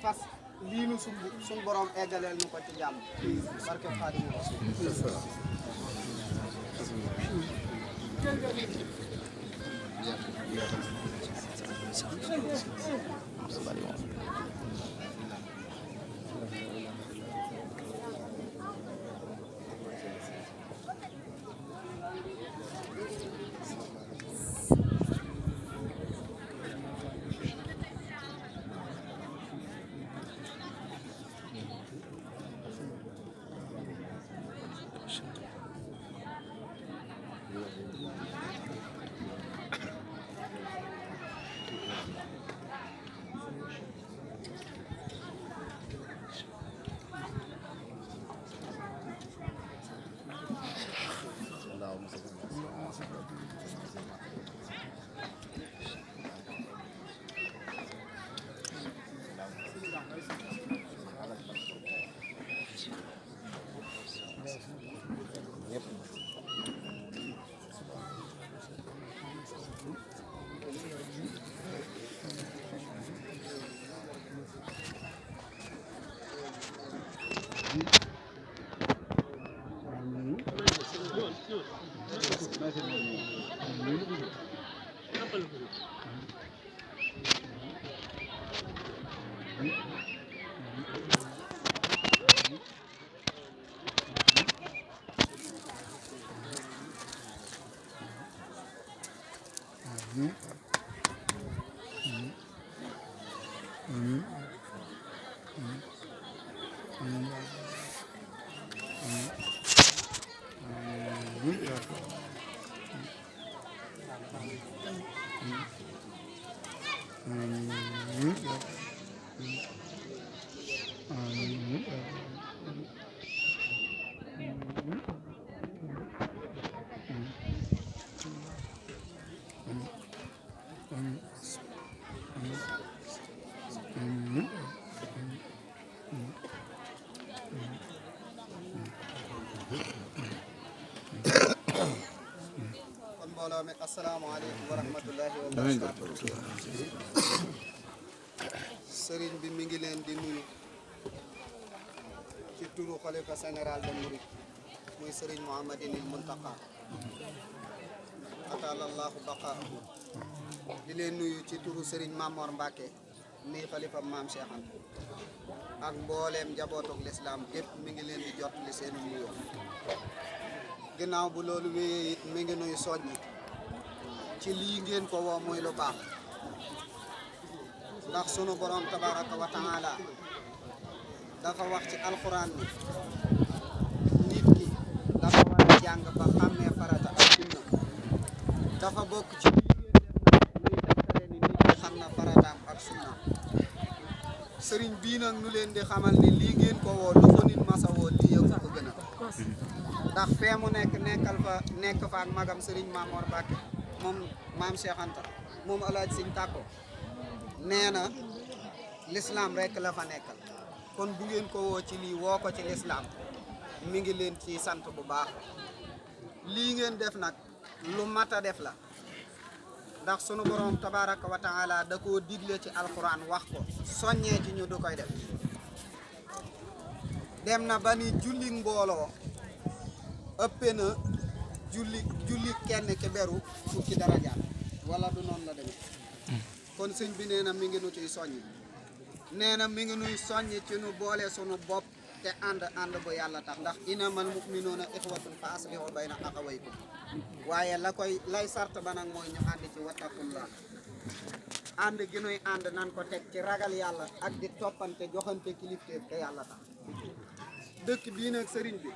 fas lii nu sumb suñ borom eggaleel nu ko ci jàmm barke Xaadimu Rasuul asalaamaaleykum wa rahmatullahi wa barakatuh sëriñ bi mi ngi leen di nuyu ci turu xalifa général de Mouride muy sëriñ Mouhamadinil Muntaqa atalallahu baqaahu di leen nuyu ci turu sëriñ Mamor Mbacke mi xalifa maam Cheikh Anta ak mbooleem njabootug lislaam gépp mi ngi leen di jot li seenu nuyoo ginnaaw bu loolu wéyee it mi ngi nuyu soññi ci lii ngeen ko woo muy lu baax ndax sunu borom tabaraka wa taala dafa wax ci alxuraan ni nit ki dafa war a jàng ba xàmmee farata ak sunna dafa bokk ci lii ngeen def nag luy tegtale ni nit ki xam na farataam ak sunnaam sëriñ bii nag nu leen di xamal ni lii ngeen ko woo lu ko nit masa woo lii yëg ko gën a ndax fee mu nekk fa ak magam sëriñ Mamor Mbacke moom maam Cheikh Anta moom alaaj Sëñ Tàkko nee na l'islam rek la fa nekkal kon bu ngeen ko woo ci lii woo ko ci l'islam mi ngi leen ci sant bu baax lii ngeen def nag lu mat a def la ndax sunu borom tabaraka wa taala da koo digle ci alquran wax ko soññee ci ñu du koy def dem na ba ni julli mbooloo ëppe na julli kenn ki beru fukki darajaat wala du noonu la demee kon sëñ bi nee na mi ngi nu ciy soññ nee na mi ngi nuy soññ ci nu boole sunu bopp te ànd bu yàlla tax ndax innamal mu'minuuna ixwatun fa aslihu bayna axawaykum waaye lay sart ba nag mooy ñu ànd ci wattaqullah ànd gi nuy ànd nan ko teg ci ragal yàlla ak di toppante joxante kilifteef te yàlla tax dëkk bii nag sëriñ bi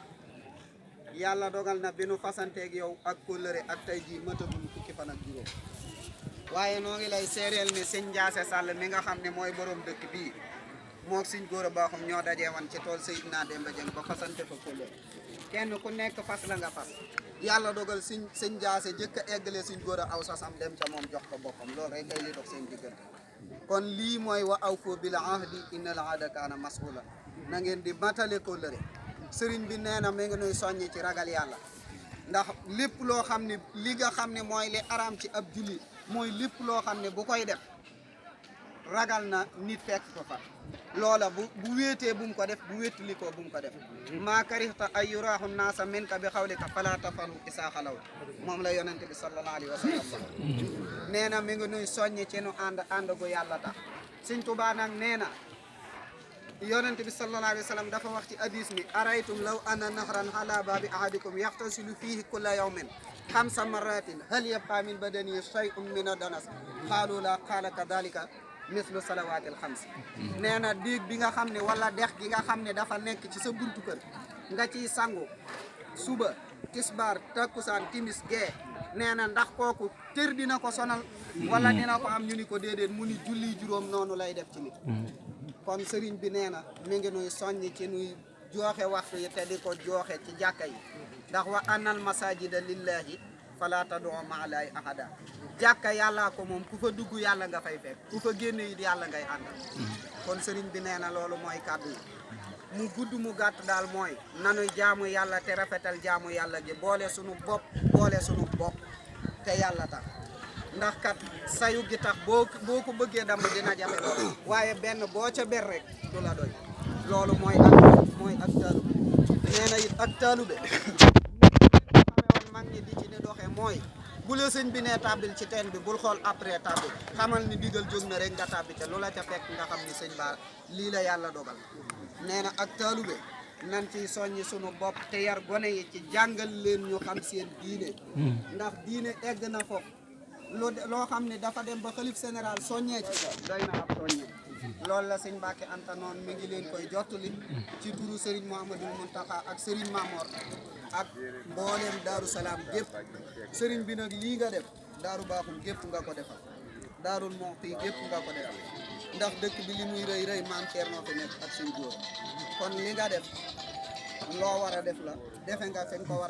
yàlla dogal na bi nu fasanteeg yow ak kóllëre ak tey jii matagul fukki fan ak juróom waaye noo ngi lay seereel ne sëñ Ndiasse Sall mi nga xam ne mooy borom dëkk bii moog sëñ Góora Baaxum ñoo dajee woon ci tool Seydina Demba Dieng ba fasante fa kóllëre kenn ku nekk fas la nga fas yàlla dogal sëñ Ndiasse jëkk a eggale sëñ Góora aw sasam dem ca moom jox ko boppam loolu rek kay li dox seen diggante kon lii mooy wa awfu bil ahdi innal ahda kaana mas'uula na ngeen di matale kóllëre sëriñ bi nee na mi ngi nuy soññi ci ragal yàlla ndax lépp loo xam ne li nga xam ne mooy li araam ci ab julli mooy lépp loo xam ne bu koy def ragal na nit fekk ko fa loola bu wéetee bu mu ko def bu wéetali ko bu mu ko def maa karihta ay yuraahu naasa min ka bi xawlika fala tafalu isaa xalaw moom la yonente bi sallallahu alayhi wa sallam nee na mi ngi nuy soññi ci nu ànd gu yàlla tax Sëñ Tuubaa nag nee na yonente bi sallallahu alayhi wa sallam dafa wax ci hadis ni araytum law anna nahran ala baabi ahadikum yaxtasilu fiihi kulla yawmin 5 marratin hal yabqa min badani shay'un min adanas qaalu la qaala kadalika mislu salawaatil 5 nee na déeg bi nga xam ne wala dex gi nga xam ne dafa nekk ci sa buntu kër nga ciy sangu suba tisbaar takkusaan timis gee nee na ndax kooku tër dina ko sonal wala dina ko am ñu ni ko déedéet mu ni julli juróom noonu lay def ci nit kon sëriñ bi nee na mi ngi nuy soññ ci nuy jooxe waxtu yi te di ko jooxe ci jàkka yi ndax wa annal masajida lillahi fala tad'u ma'a llahi ahada jàkka yàllaa ko moom ku fa dugg yàlla nga fay fekk ku fa génn it yàlla ngay àndal kon sëriñ bi nee na loolu mooy kàddu yi mu gudd mu gàtt daal mooy nanuy jaamu yàlla te rafetal jaamu yàlla gi boole sunu bopp te yàlla tax ndax kat sayu gi tax boo ko bëggee damm dina jafe loolu waaye benn boo ca ber rek du la doy loolu mooy ak taalube nee na it ak taalube mag ñi di ci ni doxee mooy bu la sëñ bi nee tàbbil ci teen bi bul xool après tàbbil xamal ni digal jóg na rek nga tàbbi ca lu la ca fekk nga xam ni sëñ ba lii la yàlla dogal nee na ak taalube nan ciy soññi sunu bopp te yar gone yi ci jàngal leen ñu xam seen diine ndax diine egg na foofu loo xam ne dafa dem ba xalif général soññee ci doy na ab soññee loolu la sëñ Mbàkke Anta noon mi ngi leen koy jottali ci turu Serigne Mouhamadoul Mountakha ak Serigne Mamor ak mbooleem Daaru Salaam gépp Serigne bi nag lii nga def Daaru Baaxum gépp nga ko defal Daarul Muxti gépp nga ko defal ndax dëkk bi li muy rëy rëy maam Thierno fi nekk ak seen góor kon li nga def loo war a def la defe nga fi nga ko war a